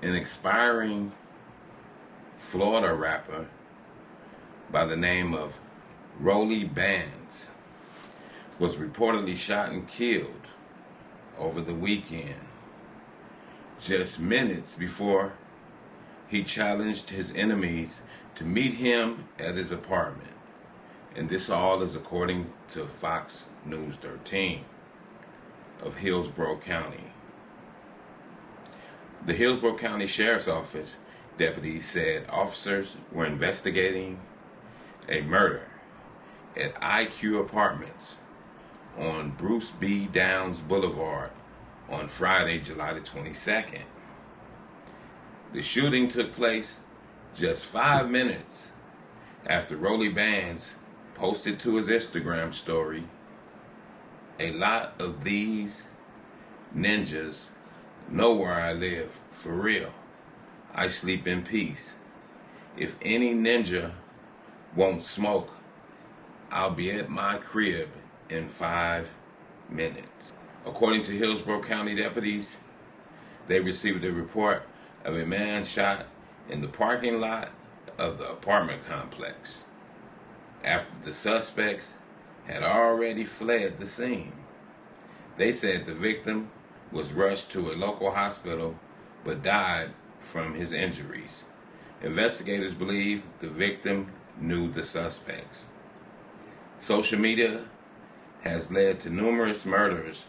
An expiring Florida rapper by the name of Rollie Bands was reportedly shot and killed over the weekend, just minutes before he challenged his enemies to meet him at his apartment. And this all is according to Fox News 13 of Hillsborough County. The Hillsborough County Sheriff's Office deputies said officers were investigating a murder at IQ Apartments on Bruce B Downs Boulevard on Friday, July the 22nd. The shooting took place just 5 minutes after Rollie Bands posted to his Instagram story, "A lot of these ninjas know where I live, for real. I sleep in peace. If any ninja won't smoke, I'll be at my crib in 5 minutes." According to Hillsborough County deputies, they received a report of a man shot in the parking lot of the apartment complex after the suspects had already fled the scene. They said the victim was rushed to a local hospital but died from his injuries. Investigators believe the victim knew the suspects. Social media has led to numerous murders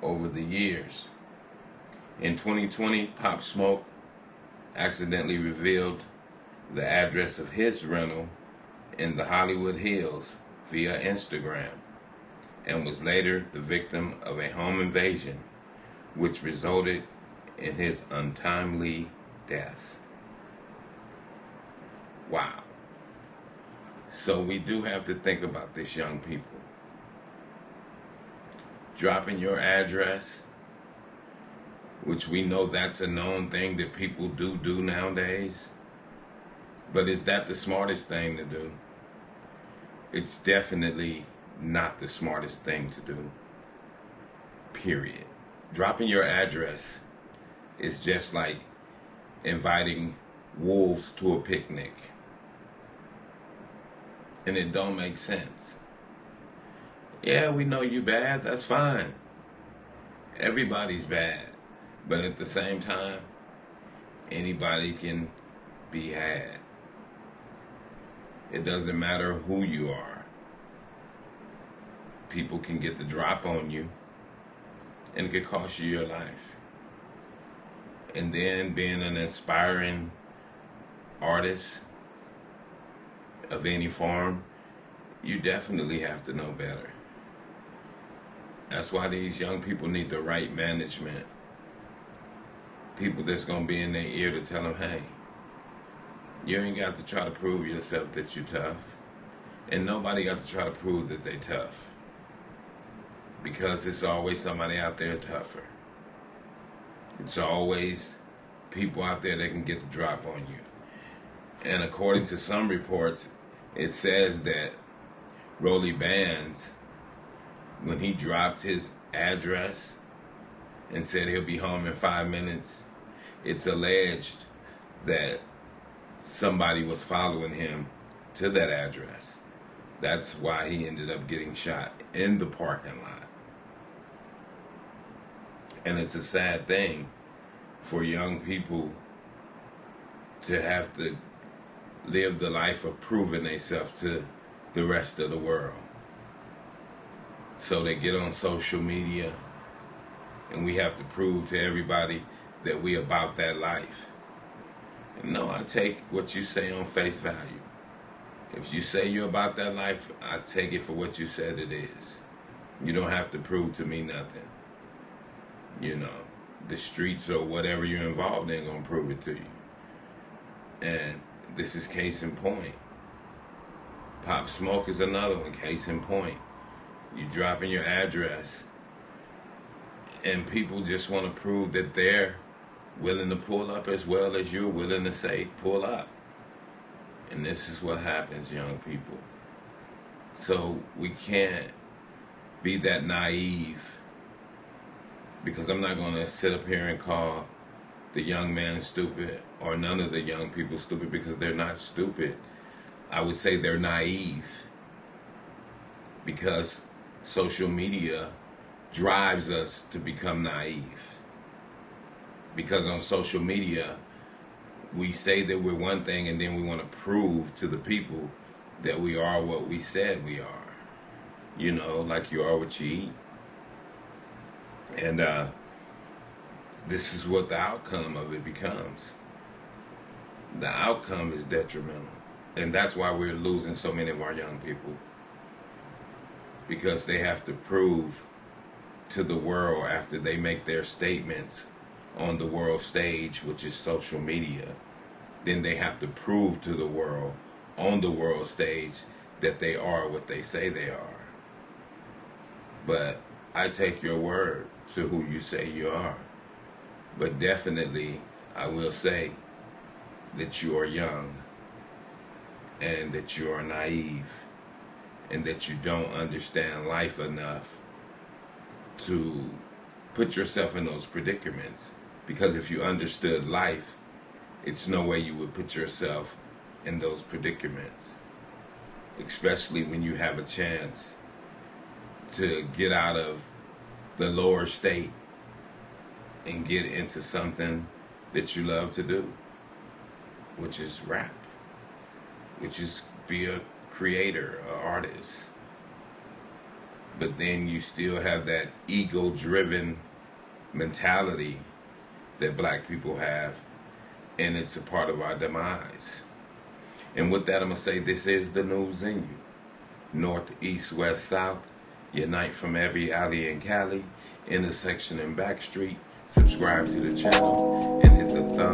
over the years. In 2020, Pop Smoke accidentally revealed the address of his rental in the Hollywood Hills via Instagram and was later the victim of a home invasion which resulted in his untimely death. Wow. So we do have to think about this, young people. Dropping your address, which we know that's a known thing that people do nowadays. But is that the smartest thing to do? It's definitely not the smartest thing to do. Period. Dropping your address is just like inviting wolves to a picnic. And it don't make sense. Yeah, we know you bad, that's fine. Everybody's bad. But at the same time, anybody can be had. It doesn't matter who you are. People can get the drop on you, and it could cost you your life. And then being an inspiring artist of any form, you definitely have to know better. That's why these young people need the right management. People that's going to be in their ear to tell them, hey, you ain't got to try to prove yourself that you're tough. And nobody got to try to prove that they tough. Because it's always somebody out there tougher. It's always people out there that can get the drop on you. And according to some reports, it says that Rollie Bands, when he dropped his address and said he'll be home in 5 minutes, it's alleged that somebody was following him to that address. That's why he ended up getting shot in the parking lot. And it's a sad thing for young people to have to live the life of proving themselves to the rest of the world. So they get on social media and we have to prove to everybody that we about that life. And no, I take what you say on face value. If you say you're about that life, I take it for what you said it is. You don't have to prove to me nothing. You know, the streets or whatever you're involved in gonna prove it to you. And this is case in point. Pop Smoke is another one, case in point. You dropping your address and people just want to prove that they're willing to pull up as well as you're willing to say pull up. And this is what happens, young people. So we can't be that naive, because I'm not going to sit up here and call the young man stupid or none of the young people stupid, because they're not stupid. I would say they're naive, because social media drives us to become naive. Because on social media, we say that we're one thing and then we want to prove to the people that we are what we said we are. You know, like you are what you eat. And this is what the outcome of it becomes. The outcome is detrimental. And that's why we're losing so many of our young people. Because they have to prove to the world, after they make their statements on the world stage, which is social media, then they have to prove to the world on the world stage that they are what they say they are. But I take your word to who you say you are. But definitely, I will say that you are young, and that you are naive, and that you don't understand life enough to put yourself in those predicaments. Because if you understood life, it's no way you would put yourself in those predicaments. Especially when you have a chance to get out of the lower state and get into something that you love to do, which is rap, which is be a creator, an artist. But then you still have that ego-driven mentality that black people have, and it's a part of our demise. And with that, I'm going to say this is the news in you. North, east, west, south, unite from every alley in Cali, intersection and back street. Subscribe to the channel and hit the thumbs